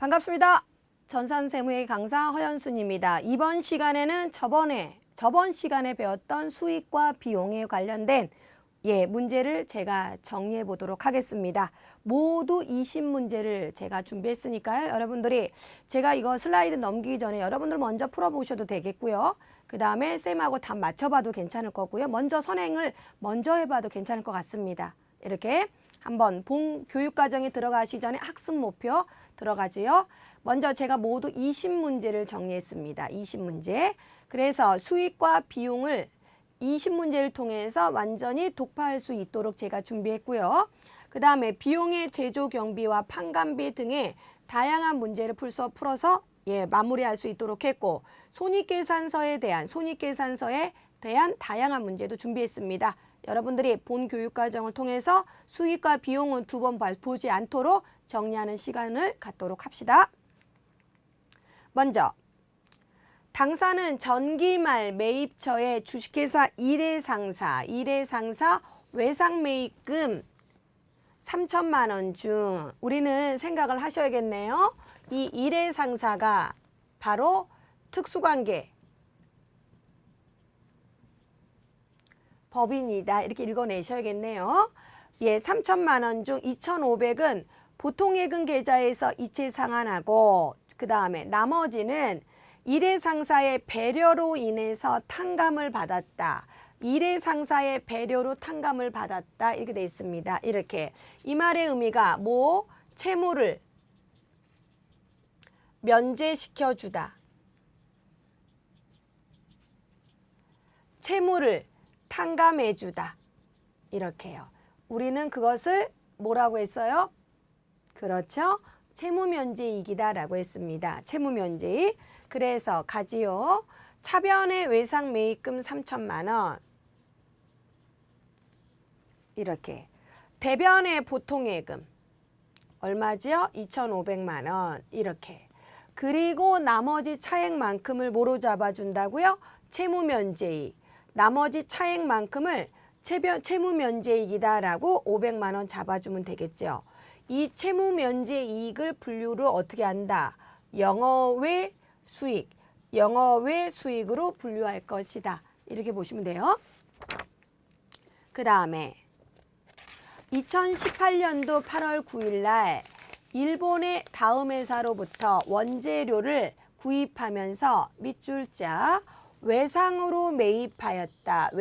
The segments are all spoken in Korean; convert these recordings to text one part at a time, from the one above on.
반갑습니다. 전산세무의 강사 허연순입니다. 이번 시간에는 저번 시간에 배웠던 수익과 비용에 관련된 문제를 제가 정리해 보도록 하겠습니다. 모두 20문제를 제가 준비했으니까요. 여러분들이 제가 이거 슬라이드 넘기기 전에 여러분들 먼저 풀어보셔도 되겠고요. 그 다음에 쌤하고 답 맞춰봐도 괜찮을 거고요. 먼저 선행을 먼저 해봐도 괜찮을 것 같습니다. 이렇게 한번 본 교육과정에 들어가시 전에 학습 목표 들어가지요. 먼저 제가 모두 20문제를 정리했습니다. 20문제. 그래서 수익과 비용을 20문제를 통해서 완전히 독파할 수 있도록 제가 준비했고요. 그 다음에 비용의 제조 경비와 판관비 등의 다양한 문제를 풀어서 마무리할 수 있도록 했고, 손익계산서에 대한 다양한 문제도 준비했습니다. 여러분들이 본 교육과정을 통해서 수익과 비용은 두 번 보지 않도록 정리하는 시간을 갖도록 합시다. 먼저 당사는 전기말 매입처의 주식회사 1회 상사 외상매입금 3천만 원 중 우리는 생각을 하셔야겠네요. 이 1회 상사가 바로 특수관계 법인이다. 이렇게 읽어내셔야겠네요. 3천만 원 중 2,500은 보통예금 계좌에서 이체 상환하고, 그 다음에 나머지는 1회 상사의 배려로 인해서 탕감을 받았다. 1회 상사의 배려로 탕감을 받았다. 이렇게 되어 있습니다. 이렇게. 이 말의 의미가 채무를 면제시켜주다. 채무를 탕감해주다. 이렇게요. 우리는 그것을 뭐라고 했어요? 그렇죠. 채무면제이익이다 라고 했습니다. 채무면제이익. 그래서 가지요. 차변의 외상매입금 3천만 원. 이렇게. 대변의 보통예금. 얼마지요? 2,500만 원. 이렇게. 그리고 나머지 차액만큼을 뭐로 잡아준다고요? 채무면제이익. 나머지 차액만큼을 채무면제이익이다라고 500만 원 잡아주면 되겠죠. 이 채무면제이익을 분류를 어떻게 한다? 영업외 수익, 영업외 수익으로 분류할 것이다. 이렇게 보시면 돼요. 그 다음에 2018년도 8월 9일 날 일본의 다음 회사로부터 원재료를 구입하면서 밑줄자 외상으로 매입하였다. 이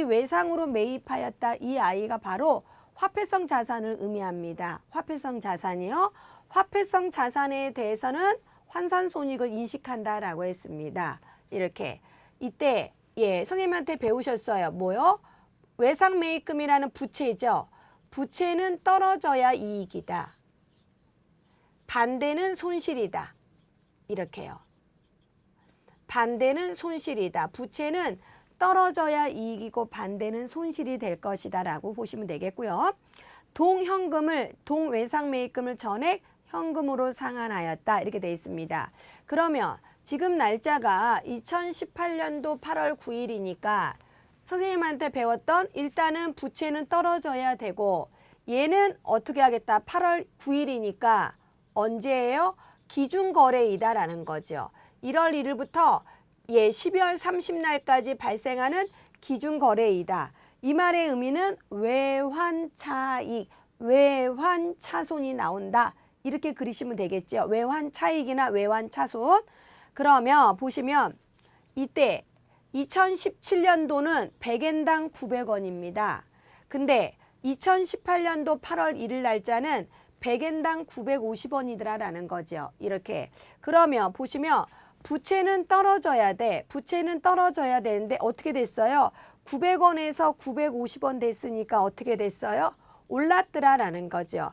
외상으로 매입하였다. 이 아이가 바로 화폐성 자산을 의미합니다. 화폐성 자산이요. 화폐성 자산에 대해서는 환산손익을 인식한다라고 했습니다. 이렇게. 이때 선생님한테 배우셨어요. 뭐요? 외상매입금이라는 부채죠. 부채는 떨어져야 이익이다. 반대는 손실이다. 이렇게요. 반대는 손실이다. 부채는 떨어져야 이익이고 반대는 손실이 될 것이다 라고 보시면 되겠고요. 동외상매입금을 전액 현금으로 상환하였다. 이렇게 되어 있습니다. 그러면 지금 날짜가 2018년도 8월 9일이니까 선생님한테 배웠던 일단은 부채는 떨어져야 되고, 얘는 어떻게 하겠다? 8월 9일이니까 언제예요? 기준거래이다라는 거죠. 1월 1일부터 12월 30날까지 발생하는 기준거래이다. 이 말의 의미는 외환차익, 외환차손이 나온다. 이렇게 그리시면 되겠죠. 외환차익이나 외환차손. 그러면 보시면 이때 2017년도는 100엔당 900원입니다. 근데 2018년도 8월 1일 날짜는 100엔당 950원이더라라는 거죠. 이렇게. 그러면 보시면 부채는 떨어져야 돼. 부채는 떨어져야 되는데 어떻게 됐어요? 900원에서 950원 됐으니까 어떻게 됐어요? 올랐더라라는 거죠.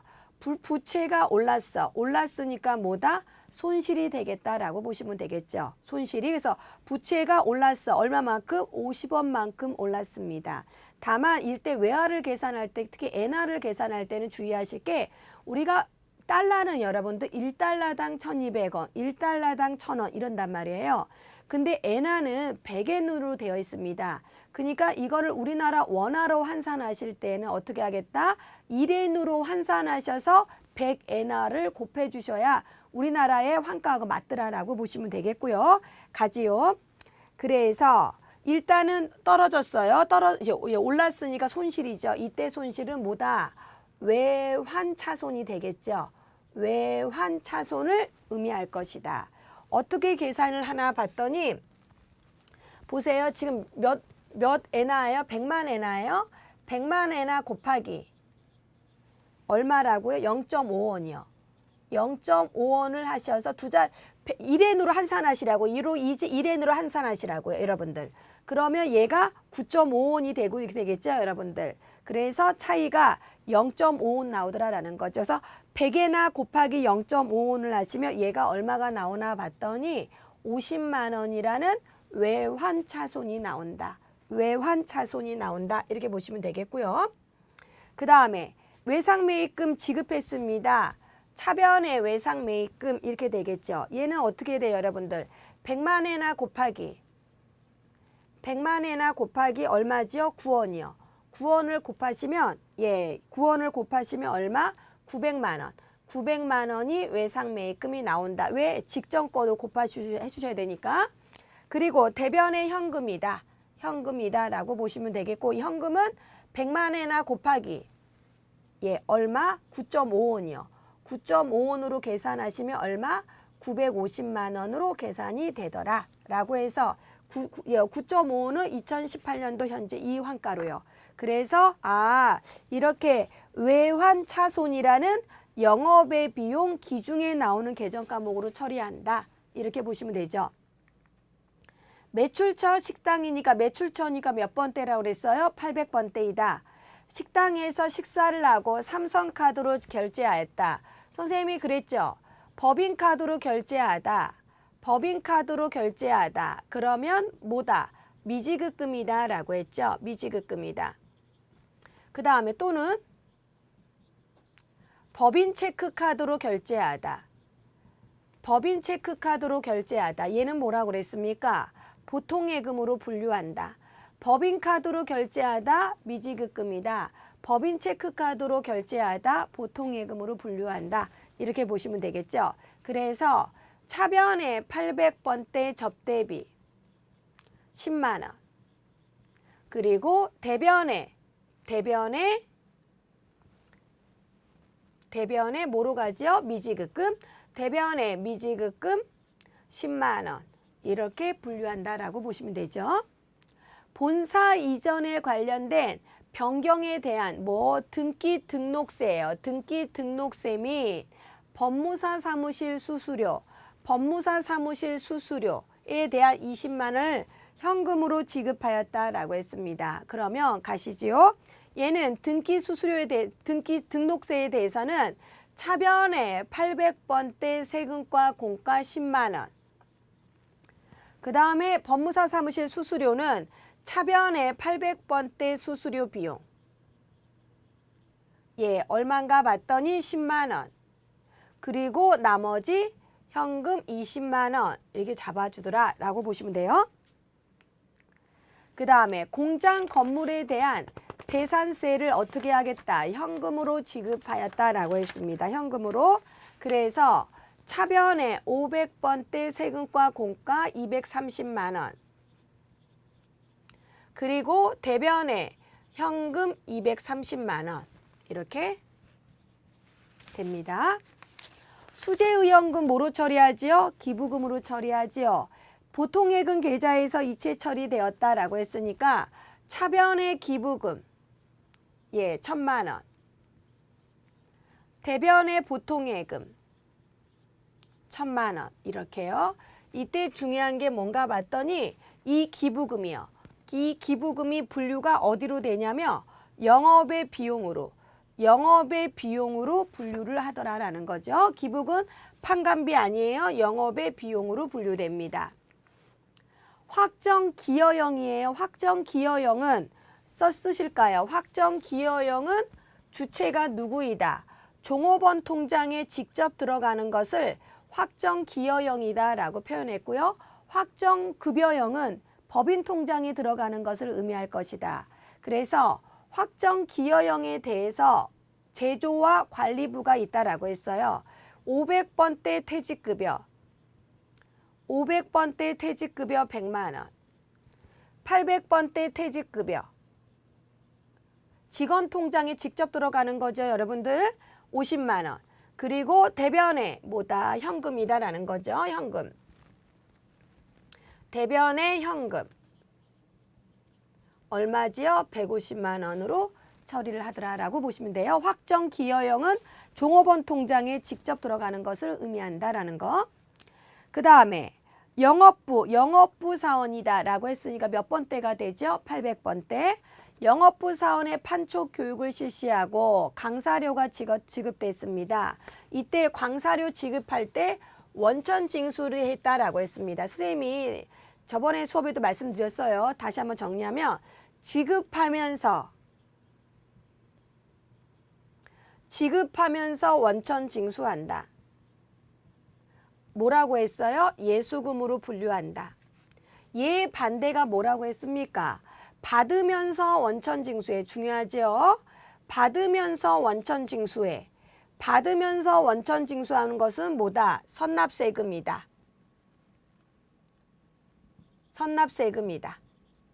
부채가 올랐어. 올랐으니까 뭐다? 손실이 되겠다라고 보시면 되겠죠. 손실이. 그래서 부채가 올랐어. 얼마만큼? 50원만큼 올랐습니다. 다만 이때 외화를 계산할 때, 특히 엔화를 계산할 때는 주의하실 게, 우리가 달러는 여러분들 1달러당 1,200원, 1달러당 1,000원 이런단 말이에요. 근데 엔화는 100엔으로 되어 있습니다. 그러니까 이거를 우리나라 원화로 환산하실 때는 어떻게 하겠다? 1엔으로 환산하셔서 100엔화를 곱해 주셔야 우리나라의 환가하고 맞더라라고 보시면 되겠고요. 가지요. 그래서 일단은 떨어졌어요. 올랐으니까 손실이죠. 이때 손실은 뭐다? 외환차손이 되겠죠. 외환차손을 의미할 것이다. 어떻게 계산을 하나 봤더니 보세요. 지금 몇 엔화예요? 100만 엔화예요? 100만 엔화 곱하기 얼마라고요? 0.5원이요. 0.5원을 하셔서 1엔으로 환산하시라고 1엔으로 환산하시라고요. 여러분들. 그러면 얘가 9.5원이 되겠죠. 여러분들. 그래서 차이가 0.5원 나오더라라는 거죠. 그래서 100엔화 곱하기 0.5원을 하시면 얘가 얼마가 나오나 봤더니 50만 원이라는 외환차손이 나온다. 외환차손이 나온다. 이렇게 보시면 되겠고요. 그 다음에 외상매입금 지급했습니다. 차변의 외상매입금 이렇게 되겠죠. 얘는 어떻게 돼요, 여러분들? 100만 엔화 곱하기 100만 엔화 곱하기 얼마죠? 9원이요. 9원을 곱하시면 9원을 곱하시면 얼마? 900만 원. 900만 원이 외상매입금이 나온다. 왜? 직전권을 해주셔야 되니까. 그리고 대변의 현금이다. 현금이다라고 보시면 되겠고 현금은 100만 엔화 곱하기 얼마? 9.5원이요. 9.5원으로 계산하시면 얼마? 950만 원으로 계산이 되더라. 라고 해서 9.5원은 2018년도 현재 이 환가로요. 그래서 이렇게 외환차손이라는 영업의 비용 기중에 나오는 계정 과목으로 처리한다. 이렇게 보시면 되죠. 매출처 식당이니까 매출처니까 몇 번대라고 그랬어요? 800번대이다. 식당에서 식사를 하고 삼성카드로 결제하였다. 선생님이 그랬죠. 법인카드로 결제하다. 법인카드로 결제하다. 그러면 뭐다? 미지급금이다 라고 했죠. 미지급금이다. 그 다음에 또는 법인 체크카드로 결제하다. 법인 체크카드로 결제하다. 얘는 뭐라고 그랬습니까? 보통예금으로 분류한다. 법인카드로 결제하다 미지급금이다. 법인 체크카드로 결제하다 보통예금으로 분류한다. 이렇게 보시면 되겠죠. 그래서 차변의 800번대 접대비 10만 원. 그리고 대변에 뭐로 가죠? 미지급금. 대변의 미지급금 10만 원. 이렇게 분류한다라고 보시면 되죠. 본사 이전에 관련된 변경에 대한 등기 등록세예요. 등기 등록세 및 법무사 사무실 수수료, 법무사 사무실 수수료에 대한 20만 원을 현금으로 지급하였다라고 했습니다. 그러면 가시지요. 얘는 등기 등록세에 대해서는 차변의 800번대 세금과 공과 10만 원. 그 다음에 법무사 사무실 수수료는 차변의 800번대 수수료 비용. 얼마인가 봤더니 10만 원. 그리고 나머지 현금 20만 원 이렇게 잡아주더라 라고 보시면 돼요. 그 다음에 공장 건물에 대한 재산세를 어떻게 하겠다? 현금으로 지급하였다라고 했습니다. 현금으로. 그래서 차변의 500번대 세금과 공과 230만 원. 그리고 대변에 현금 230만 원. 이렇게 됩니다. 수재의원금 뭐로 처리하지요? 기부금으로 처리하지요. 보통예금 계좌에서 이체 처리되었다라고 했으니까 차변의 기부금 1,000만 원. 대변의 보통예금 1,000만 원. 이렇게요. 이때 중요한 게 뭔가 봤더니 이 기부금이요. 이 기부금이 분류가 어디로 되냐면 영업의 비용으로 분류를 하더라라는 거죠. 기부금 판관비 아니에요. 영업의 비용으로 분류됩니다. 확정기여형이에요. 확정기여형은 쓰실까요? 확정기여형은 주체가 누구이다. 종업원 통장에 직접 들어가는 것을 확정기여형이다 라고 표현했고요. 확정급여형은 법인 통장에 들어가는 것을 의미할 것이다. 그래서 확정기여형에 대해서 제조와 관리부가 있다라고 했어요. 500번대 퇴직급여, 500번대 퇴직급여 100만 원, 800번대 퇴직급여, 직원 통장에 직접 들어가는 거죠, 여러분들. 50만 원. 그리고 대변에 뭐다? 현금이다라는 거죠, 현금. 대변에 현금. 얼마지요? 150만 원으로 처리를 하더라라고 보시면 돼요. 확정기여형은 종업원 통장에 직접 들어가는 것을 의미한다라는 거. 그 다음에 영업부 사원이다라고 했으니까 몇 번대가 되죠? 800번대. 영업부 사원의 판촉 교육을 실시하고 강사료가 지급됐습니다. 이때 강사료 지급할 때 원천 징수를 했다라고 했습니다. 선생님이 저번에 수업에도 말씀드렸어요. 다시 한번 정리하면 지급하면서 원천 징수한다. 뭐라고 했어요? 예수금으로 분류한다. 얘 반대가 뭐라고 했습니까? 받으면서 원천 징수해. 중요하죠? 받으면서 원천 징수해. 받으면서 원천 징수하는 것은 뭐다? 선납세금이다. 선납세금이다.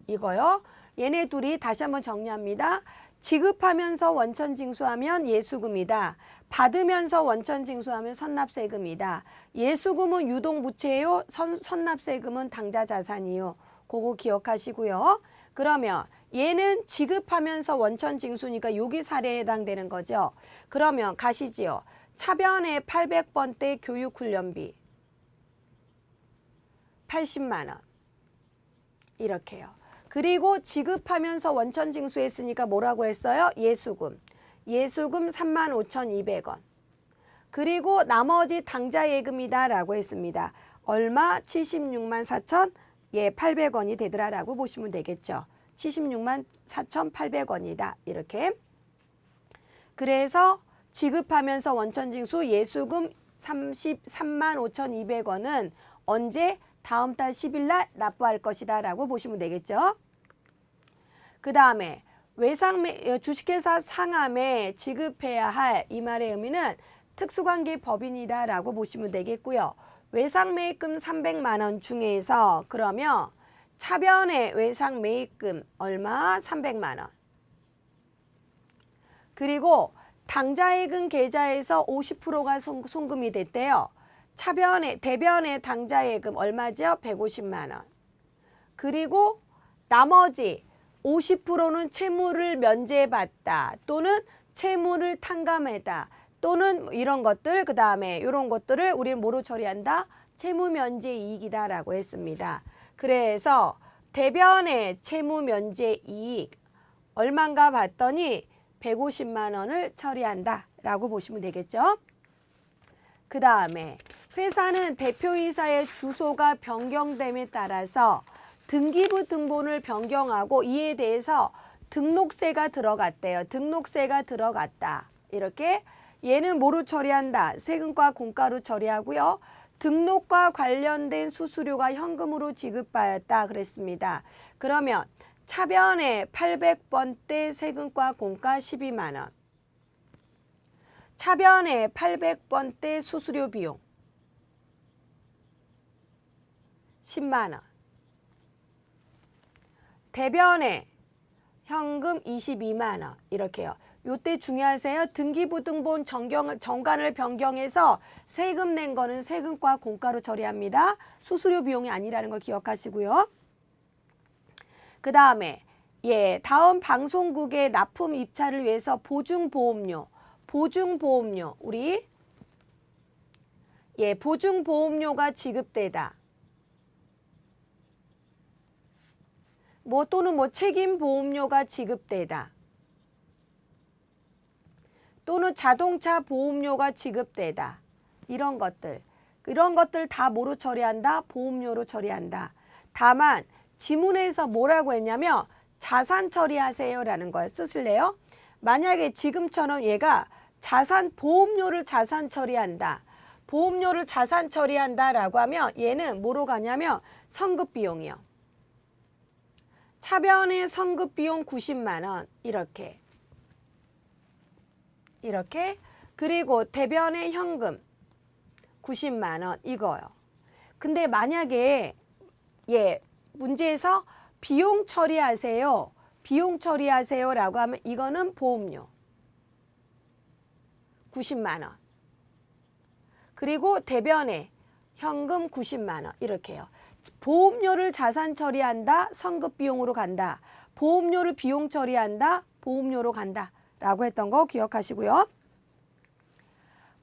이거요. 얘네 둘이 다시 한번 정리합니다. 지급하면서 원천 징수하면 예수금이다. 받으면서 원천 징수하면 선납세금이다. 예수금은 유동부채요. 선납세금은 당자자산이요. 그거 기억하시고요. 그러면 얘는 지급하면서 원천 징수니까 여기 사례에 해당되는 거죠. 그러면 가시지요. 차변의 800번대 교육훈련비 80만 원. 이렇게요. 그리고 지급하면서 원천 징수했으니까 뭐라고 했어요? 예수금 35,200원. 그리고 나머지 당자예금이다 라고 했습니다. 얼마? 764,800원이 되더라라고 보시면 되겠죠. 764,800원이다. 이렇게. 그래서 지급하면서 원천 징수 예수금 33,5,200원은 언제? 다음 달 10일 날 납부할 것이다 라고 보시면 되겠죠. 그 다음에 주식회사 상함에 지급해야 할 이 말의 의미는 특수관계 법인이다 라고 보시면 되겠고요. 외상매입금 300만 원 중에서 그러면 차변의 외상매입금 얼마? 300만 원. 그리고 당자예금 계좌에서 50%가 송금이 됐대요. 대변의 당자예금 얼마죠? 150만 원. 그리고 나머지 50%는 채무를 면제받다 또는 채무를 탕감했다 또는 이런 것들 그 다음에 이런 것들을 우리는 뭐로 처리한다? 채무 면제 이익이다 라고 했습니다. 그래서 대변의 채무 면제 이익 얼마인가 봤더니 150만 원을 처리한다 라고 보시면 되겠죠. 그 다음에 회사는 대표이사의 주소가 변경됨에 따라서 등기부 등본을 변경하고 이에 대해서 등록세가 들어갔대요. 등록세가 들어갔다. 이렇게 얘는 뭐로 처리한다? 세금과 공과로 처리하고요. 등록과 관련된 수수료가 현금으로 지급받았다 그랬습니다. 그러면 차변의 800번대 세금과 공과 12만 원. 차변의 800번대 수수료 비용 10만 원. 대변에 현금 22만 원. 이렇게요. 요때 중요하세요. 등기부등본 정관을 변경해서 세금 낸 거는 세금과 공과로 처리합니다. 수수료 비용이 아니라는 걸 기억하시고요. 그 다음에 다음 방송국의 납품 입찰을 위해서 보증보험료 우리 보증보험료가 지급되다. 또는 책임보험료가 지급되다. 또는 자동차 보험료가 지급되다. 이런 것들 다 뭐로 처리한다? 보험료로 처리한다. 다만 지문에서 뭐라고 했냐면 자산 처리하세요 라는 걸 쓰실래요? 만약에 지금처럼 얘가 보험료를 자산 처리한다. 보험료를 자산 처리한다라고 하면 얘는 뭐로 가냐면 선급비용이요. 차변의 선급비용 90만 원 이렇게 그리고 대변의 현금 90만 원 이거요. 근데 만약에 문제에서 비용 처리하세요. 비용 처리하세요라고 하면 이거는 보험료 90만 원. 그리고 대변에 현금 90만 원 이렇게요. 보험료를 자산 처리한다. 선급 비용으로 간다. 보험료를 비용 처리한다. 보험료로 간다. 라고 했던 거 기억하시고요.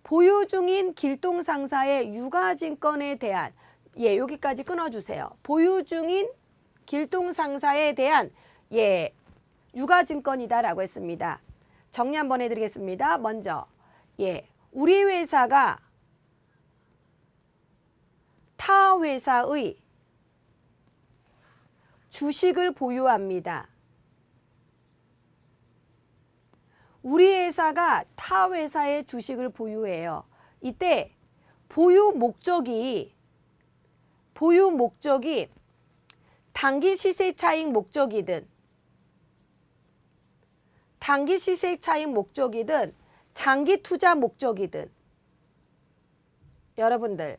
보유 중인 길동상사의 유가증권에 대한 여기까지 끊어주세요. 보유 중인 길동상사에 대한 유가증권이다라고 했습니다. 정리 한번 해드리겠습니다. 먼저 우리 회사가 타 회사의 주식을 보유합니다. 우리 회사가 타 회사의 주식을 보유해요. 이때 보유 목적이 단기 시세 차익 목적이든 장기 투자 목적이든 여러분들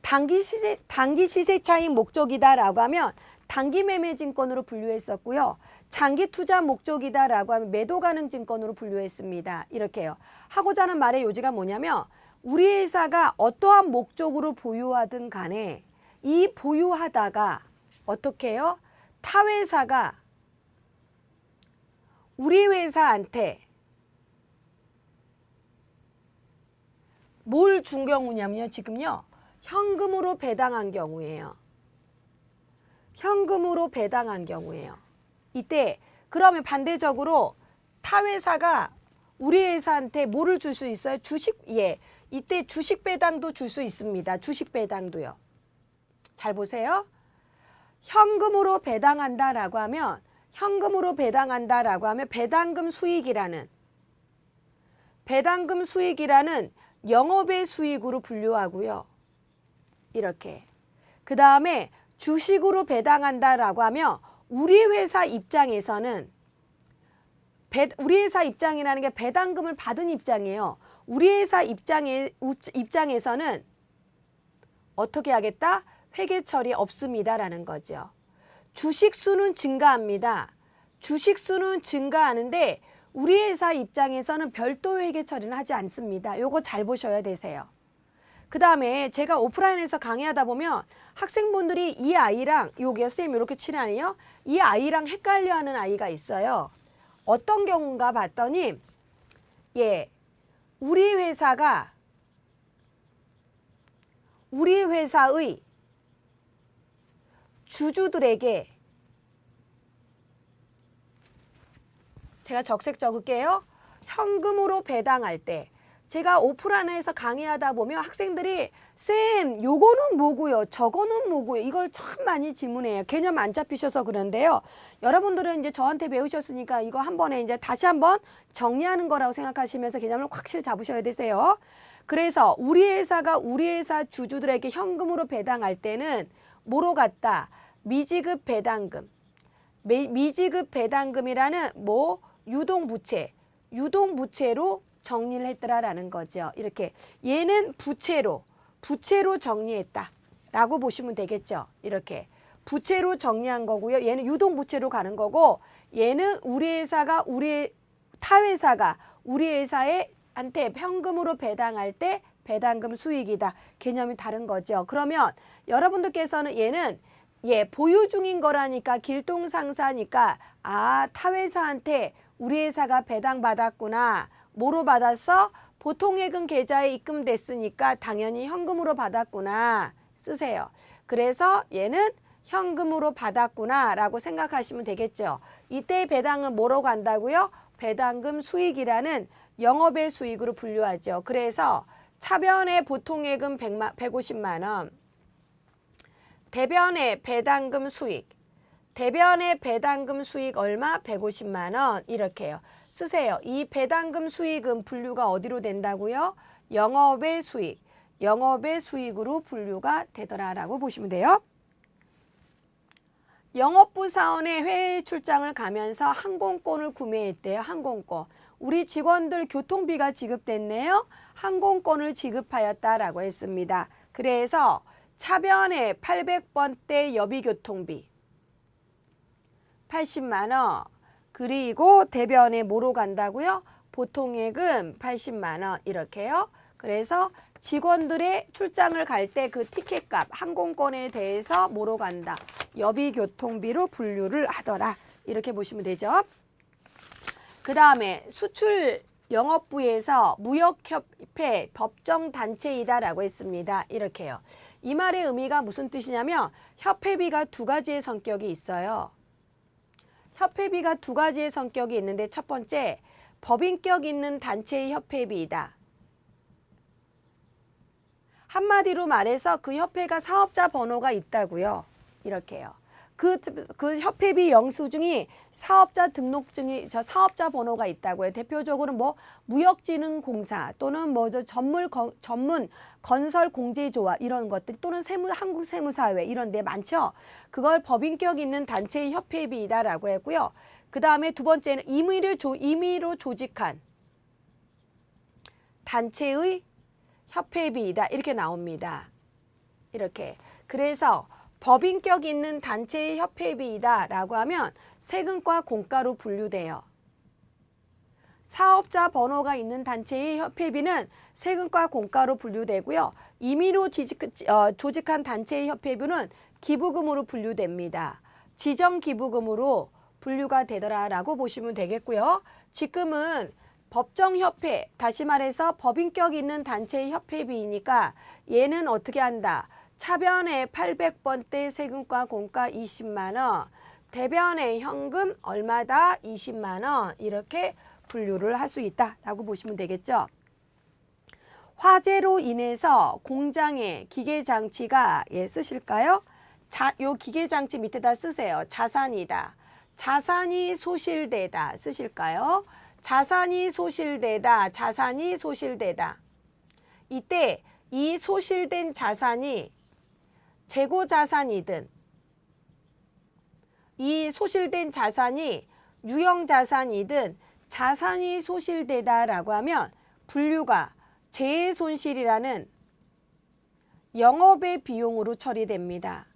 단기 시세 차익 목적이다라고 하면 단기 매매 증권으로 분류했었고요. 장기 투자 목적이다라고 하면 매도 가능 증권으로 분류했습니다. 이렇게요. 하고자 하는 말의 요지가 뭐냐면 우리 회사가 어떠한 목적으로 보유하든 간에 이 보유하다가 어떻게 해요? 타 회사가 우리 회사한테 뭘 준 경우냐면요. 지금요. 현금으로 배당한 경우예요. 현금으로 배당한 경우예요. 이때 그러면 반대적으로 타 회사가 우리 회사한테 뭐를 줄 수 있어요? 주식, 이때 주식 배당도 줄 수 있습니다. 주식 배당도요. 잘 보세요. 현금으로 배당한다라고 하면 배당금 수익이라는 영업의 수익으로 분류하고요. 이렇게. 그 다음에 주식으로 배당한다라고 하면 우리 회사 입장에서는 우리 회사 입장이라는 게 배당금을 받은 입장이에요. 우리 회사 입장에서는 어떻게 하겠다? 회계 처리 없습니다라는 거죠. 주식 수는 증가합니다. 주식 수는 증가하는데 우리 회사 입장에서는 별도 회계 처리는 하지 않습니다. 요거 잘 보셔야 되세요. 그 다음에 제가 오프라인에서 강의하다 보면 학생분들이 이 아이랑 여기요 선생님 이렇게 칠하네요. 이 아이랑 헷갈려하는 아이가 있어요. 어떤 경우인가 봤더니 우리 회사의 주주들에게 제가 적색 적을게요. 현금으로 배당할 때 제가 오프라인에서 강의하다 보면 학생들이 쌤 요거는 뭐고요? 저거는 뭐고요? 이걸 참 많이 질문해요. 개념 안 잡히셔서 그런데요. 여러분들은 이제 저한테 배우셨으니까 이거 한 번에 이제 다시 한번 정리하는 거라고 생각하시면서 개념을 확실히 잡으셔야 되세요. 그래서 우리 회사가 우리 회사 주주들에게 현금으로 배당할 때는 뭐로 갔다? 미지급 배당금. 미지급 배당금이라는 유동부채로 정리를 했더라라는 거죠. 이렇게 얘는 부채로 정리했다라고 보시면 되겠죠. 이렇게 부채로 정리한 거고요. 얘는 유동부채로 가는 거고 얘는 타 회사가 우리 회사한테 현금으로 배당할 때 배당금 수익이다. 개념이 다른 거죠. 그러면 여러분들께서는 얘는 보유 중인 거라니까 길동상사니까 타 회사한테 우리 회사가 배당받았구나. 뭐로 받았어? 보통예금 계좌에 입금됐으니까 당연히 현금으로 받았구나 쓰세요. 그래서 얘는 현금으로 받았구나 라고 생각하시면 되겠죠. 이때 배당은 뭐로 간다고요? 배당금 수익이라는 영업의 수익으로 분류하죠. 그래서 차변의 보통예금 150만 원, 대변의 배당금 수익 얼마? 150만 원 이렇게 해요. 쓰세요. 이 배당금 수익은 분류가 어디로 된다고요? 영업의 수익. 영업의 수익으로 분류가 되더라라고 보시면 돼요. 영업부 사원의 해외 출장을 가면서 항공권을 구매했대요. 항공권. 우리 직원들 교통비가 지급됐네요. 항공권을 지급하였다라고 했습니다. 그래서 차변에 800번대 여비교통비 80만 원. 그리고 대변에 뭐로 간다고요? 보통예금 80만 원 이렇게요. 그래서 직원들의 출장을 갈 때 그 티켓값, 항공권에 대해서 뭐로 간다? 여비교통비로 분류를 하더라. 이렇게 보시면 되죠. 그 다음에 수출 영업부에서 무역협회 법정단체이다라고 했습니다. 이렇게요. 이 말의 의미가 무슨 뜻이냐면 협회비가 두 가지의 성격이 있어요. 협회비가 두 가지의 성격이 있는데 첫 번째, 법인격 있는 단체의 협회비이다. 한마디로 말해서 그 협회가 사업자 번호가 있다고요. 이렇게요. 그 협회비 영수증이 사업자 등록증이 사업자 번호가 있다고요. 대표적으로 뭐 무역진흥공사 또는 뭐 전문 건설공제조합 이런 것들 또는 한국세무사회 이런 데 많죠. 그걸 법인격 있는 단체의 협회비이다라고 했고요. 그 다음에 두 번째는 임의로 조직한 단체의 협회비이다. 이렇게 나옵니다. 이렇게. 그래서 법인격 있는 단체의 협회비이다 라고 하면 세금과 공과로 분류돼요. 사업자 번호가 있는 단체의 협회비는 세금과 공과로 분류되고요. 임의로 조직한 단체의 협회비는 기부금으로 분류됩니다. 지정기부금으로 분류가 되더라라고 보시면 되겠고요. 지금은 법정협회, 다시 말해서 법인격 있는 단체의 협회비이니까 얘는 어떻게 한다? 차변에 800번대 세금과 공과 20만 원, 대변에 현금 얼마다 20만 원 이렇게 분류를 할 수 있다라고 보시면 되겠죠. 화재로 인해서 공장의 기계장치가 쓰실까요? 요 기계장치 밑에다 쓰세요. 자산이다. 자산이 소실되다 쓰실까요? 자산이 소실되다. 자산이 소실되다. 이때 이 소실된 자산이 재고자산이든 이 소실된 자산이 유형자산이든 자산이 소실되다라고 하면 분류가 재해손실이라는 영업의 비용으로 처리됩니다.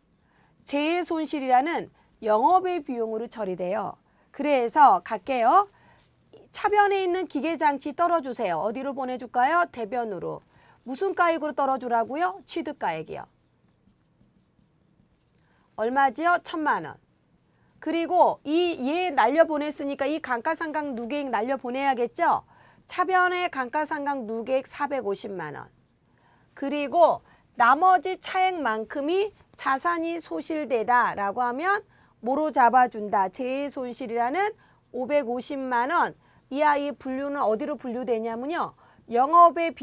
재해손실이라는 영업의 비용으로 처리돼요. 그래서 갈게요. 차변에 있는 기계장치 떨어주세요. 어디로 보내줄까요? 대변으로. 무슨 가액으로 떨어주라고요? 취득가액이요. 얼마지요? 1,000만 원. 그리고 얘 날려보냈으니까 이 감가상각 누계액 날려보내야겠죠? 차변의 감가상각 누계액 450만 원. 그리고 나머지 차액만큼이 자산이 소실되다라고 하면 뭐로 잡아준다? 재해손실이라는 550만 원. 이 아이 분류는 어디로 분류되냐면요. 영업의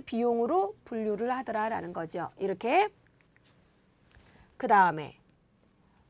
비용으로 분류를 하더라라는 거죠. 이렇게. 그 다음에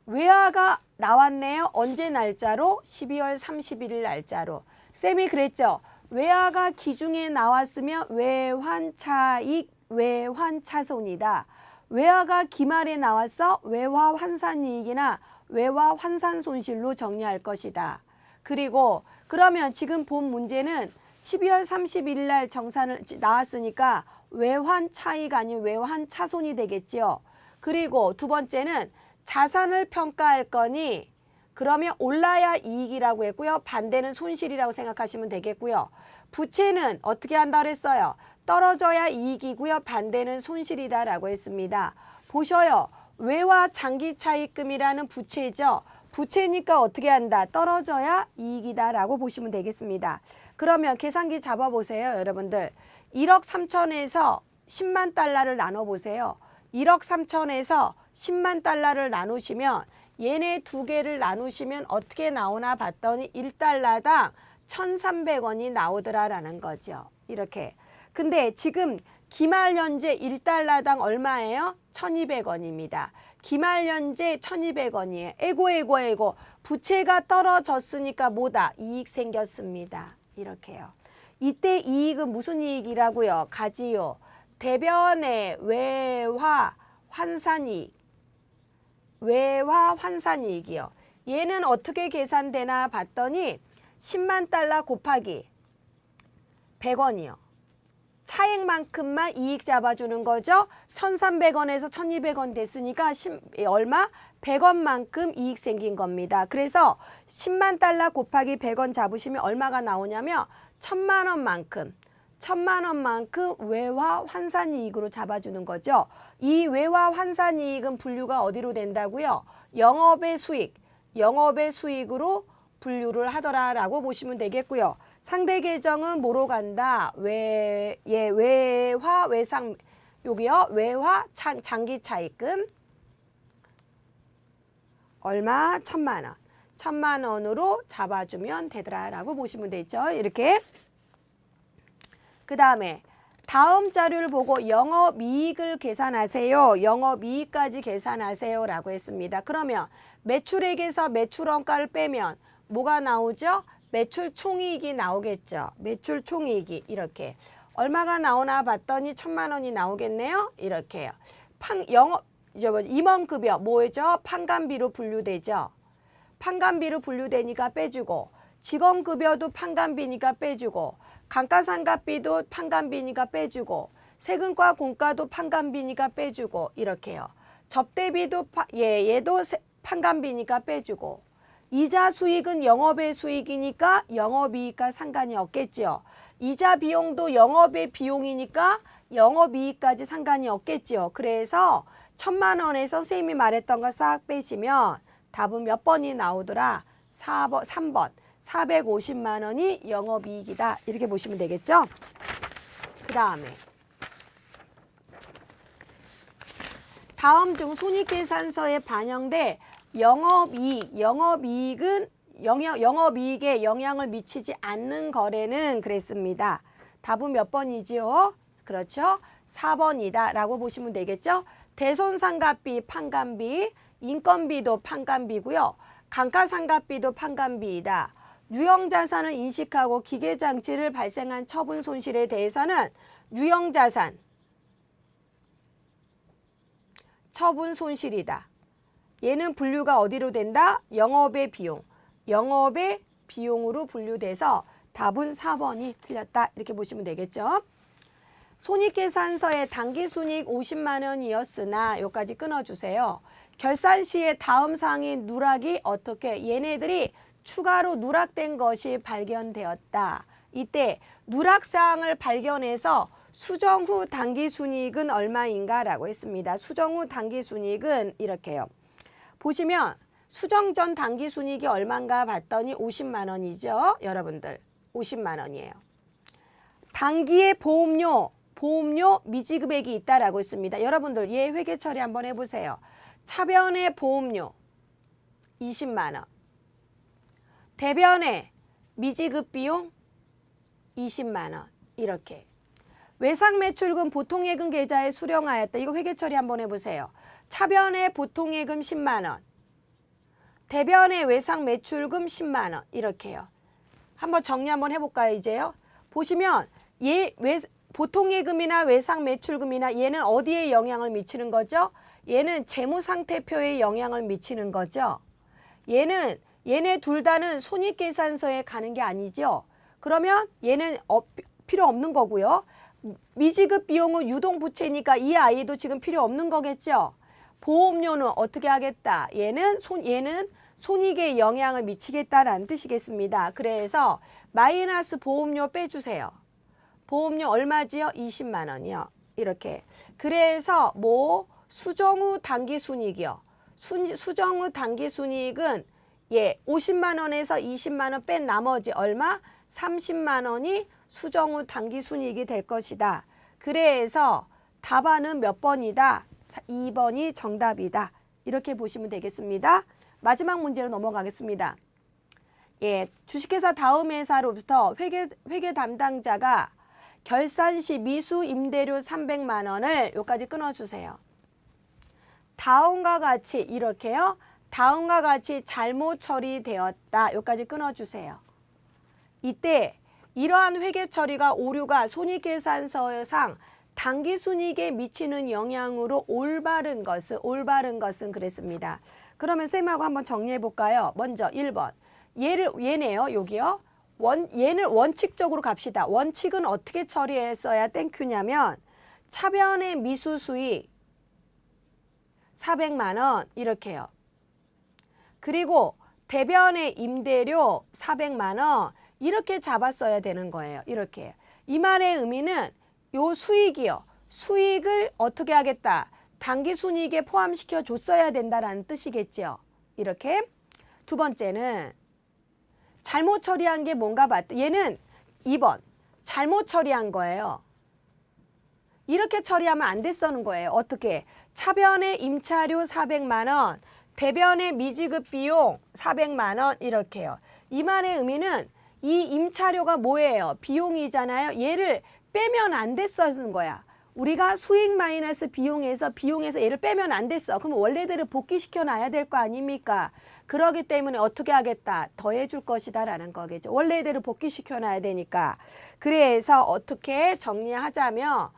외화가 나왔네요. 언제 날짜로? 12월 31일 날짜로. 쌤이 그랬죠. 외화가 기중에 나왔으면 외환차익, 외환차손이다. 외화가 기말에 나왔어 외화 환산이익이나 외화 환산손실로 정리할 것이다. 그리고 그러면 지금 본 문제는 12월 31일 날 정산을 나왔으니까 외환차익 아닌 외환차손이 되겠지요. 그리고 두 번째는 자산을 평가할 거니 그러면 올라야 이익이라고 했고요. 반대는 손실이라고 생각하시면 되겠고요. 부채는 어떻게 한다 그랬어요? 떨어져야 이익이고요. 반대는 손실이다라고 했습니다. 보셔요. 외화 장기차입금이라는 부채죠. 부채니까 어떻게 한다? 떨어져야 이익이다라고 보시면 되겠습니다. 그러면 계산기 잡아보세요. 여러분들. 1억 3천에서 10만 달러를 나눠보세요. 1억 3천에서 10만 달러를 나누시면 얘네 두 개를 나누시면 어떻게 나오나 봤더니 1달러당 1,300원이 나오더라라는 거죠. 이렇게. 근데 지금 기말연재 1달러당 얼마예요? 1,200원입니다. 기말연재 1,200원이에요. 에고. 부채가 떨어졌으니까 뭐다? 이익 생겼습니다. 이렇게요. 이때 이익은 무슨 이익이라고요? 가지요. 대변의 외화 환산이익. 외화 환산이익이요. 얘는 어떻게 계산되나 봤더니 10만 달러 곱하기 100원이요. 차액만큼만 이익 잡아주는 거죠. 1,300원에서 1,200원 됐으니까 얼마? 100원만큼 이익 생긴 겁니다. 그래서 10만 달러 곱하기 100원 잡으시면 얼마가 나오냐면 1,000만 원만큼 1,000만 원만큼 외화 환산이익으로 잡아주는 거죠. 이 외화 환산이익은 분류가 어디로 된다고요? 영업의 수익, 영업의 수익으로 분류를 하더라라고 보시면 되겠고요. 상대 계정은 뭐로 간다? 외화 외상 여기요. 외화 장기 차입금 얼마? 1,000만 원. 1,000만 원으로 잡아주면 되더라라고 보시면 되죠. 이렇게. 그 다음에 다음 자료를 보고 영업이익을 계산하세요. 영업이익까지 계산하세요 라고 했습니다. 그러면 매출액에서 매출원가를 빼면 뭐가 나오죠? 매출 총이익이 나오겠죠. 매출 총이익이 이렇게 얼마가 나오나 봤더니 1,000만 원이 나오겠네요. 이렇게요. 임원급여 뭐죠? 판관비로 분류되죠. 판관비로 분류되니까 빼주고 직원급여도 판관비니까 빼주고 감가상각비도 판관비니까 빼주고 세금과 공과도 판관비니까 빼주고 이렇게요. 접대비도 얘도 판관비니까 빼주고 이자 수익은 영업의 수익이니까 영업이익과 상관이 없겠죠. 이자 비용도 영업의 비용이니까 영업이익까지 상관이 없겠죠. 그래서 1,000만 원에서 선생님이 말했던 거 싹 빼시면 답은 몇 번이 나오더라? 3번. 450만 원이 영업이익이다. 이렇게 보시면 되겠죠. 그 다음에 다음 중 손익계산서에 반영돼 영업이익은 영업이익에 영향을 미치지 않는 거래는 그랬습니다. 답은 몇 번이지요? 그렇죠. 4번이다 라고 보시면 되겠죠. 대손상가비 판관비, 인건비도 판관비고요. 감가상각비도 판관비이다. 유형자산을 인식하고 기계장치를 발생한 처분 손실에 대해서는 유형자산, 처분 손실이다. 얘는 분류가 어디로 된다? 영업의 비용. 영업의 비용으로 분류돼서 답은 4번이 틀렸다. 이렇게 보시면 되겠죠. 손익계산서에 당기순이익 50만 원이었으나 여기까지 끊어주세요. 결산 시에 다음 사항의 누락이 어떻게 얘네들이 추가로 누락된 것이 발견되었다. 이때 누락사항을 발견해서 수정 후 당기순이익은 얼마인가 라고 했습니다. 수정 후 당기순이익은 이렇게요. 보시면 수정 전 당기순이익이 얼마인가 봤더니 50만 원이죠. 여러분들 50만 원이에요. 당기의 보험료 미지급액이 있다라고 했습니다. 여러분들 얘 회계 처리 한번 해보세요. 차변의 보험료 20만 원. 대변의 미지급 비용 20만 원. 이렇게. 외상매출금 보통예금 계좌에 수령하였다. 이거 회계 처리 한번 해보세요. 차변의 보통예금 10만 원. 대변의 외상매출금 10만 원. 이렇게요. 한번 정리 한번 해볼까요, 이제요? 보시면 얘 보통예금이나 외상매출금이나 얘는 어디에 영향을 미치는 거죠? 얘는 재무상태표에 영향을 미치는 거죠. 얘네 둘 다는 손익계산서에 가는 게 아니죠. 그러면 얘는 필요 없는 거고요. 미지급 비용은 유동부채니까 이 아이도 지금 필요 없는 거겠죠. 보험료는 어떻게 하겠다? 얘는 손익에 영향을 미치겠다라는 뜻이겠습니다. 그래서 마이너스 보험료 빼주세요. 보험료 얼마지요? 20만 원이요. 이렇게. 그래서 수정 후 당기순이익이요. 수정 후 당기순이익은 50만 원에서 20만 원 뺀 나머지 얼마? 30만 원이 수정 후 당기순이익이 될 것이다. 그래서 답안은 몇 번이다? 2번이 정답이다. 이렇게 보시면 되겠습니다. 마지막 문제로 넘어가겠습니다. 주식회사 다음 회사로부터 회계 담당자가 결산 시 미수 임대료 300만 원을 여기까지 끊어주세요. 다음과 같이 이렇게요. 다음과 같이 잘못 처리되었다. 여기까지 끊어주세요. 이때 이러한 회계 처리가 오류가 손익계산서상 당기순이익에 미치는 영향으로 올바른 것은 그랬습니다. 그러면 쌤하고 한번 정리해 볼까요? 먼저 1번. 얘네요. 여기요. 얘는 원칙적으로 갑시다. 원칙은 어떻게 처리했어야 땡큐냐면 차변의 미수 수익 400만 원 이렇게요. 그리고 대변의 임대료 400만 원 이렇게 잡았어야 되는 거예요. 이렇게. 이 말의 의미는 요 수익이요. 수익을 어떻게 하겠다. 당기순이익에 포함시켜 줬어야 된다라는 뜻이겠죠. 이렇게. 두 번째는 잘못 처리한 게 뭔가 봤다. 얘는 2번. 잘못 처리한 거예요. 이렇게 처리하면 안 됐었는 거예요. 어떻게? 차변의 임차료 400만 원, 대변의 미지급 비용 400만 원 이렇게요. 이 말의 의미는 이 임차료가 뭐예요? 비용이잖아요. 얘를 빼면 안 됐었는 거야. 우리가 수익 마이너스 비용에서 얘를 빼면 안 됐어. 그럼 원래대로 복귀시켜 놔야 될 거 아닙니까? 그러기 때문에 어떻게 하겠다? 더해줄 것이다 라는 거겠죠. 원래대로 복귀시켜 놔야 되니까. 그래서 어떻게 정리하자면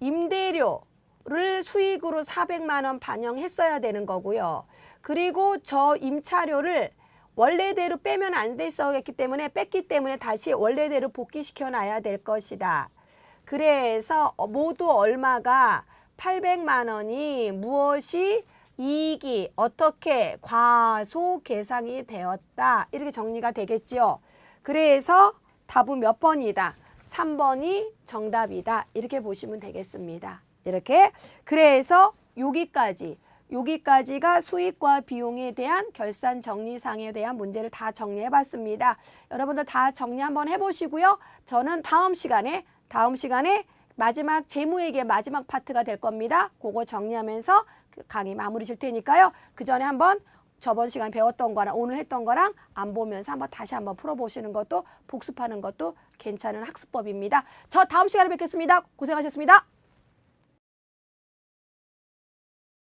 임대료를 수익으로 400만 원 반영했어야 되는 거고요. 그리고 저 임차료를 원래대로 빼면 안 됐었기 때문에 뺐기 때문에 다시 원래대로 복귀시켜 놔야 될 것이다. 그래서 모두 얼마가 800만 원이 무엇이 이익이 어떻게 과소계상이 되었다. 이렇게 정리가 되겠죠. 그래서 답은 몇 번이다. 3번이 정답이다. 이렇게 보시면 되겠습니다. 이렇게. 그래서 여기까지가 수익과 비용에 대한 결산 정리상에 대한 문제를 다 정리해 봤습니다. 여러분들 다 정리 한번 해보시고요. 저는 다음 시간에 마지막 재무회계 마지막 파트가 될 겁니다. 그거 정리하면서 강의 마무리 줄 테니까요. 그 전에 한번 저번 시간 배웠던 거랑 오늘 했던 거랑 안 보면서 다시 한번 풀어보시는 것도 복습하는 것도 괜찮은 학습법입니다. 저 다음 시간에 뵙겠습니다. 고생하셨습니다.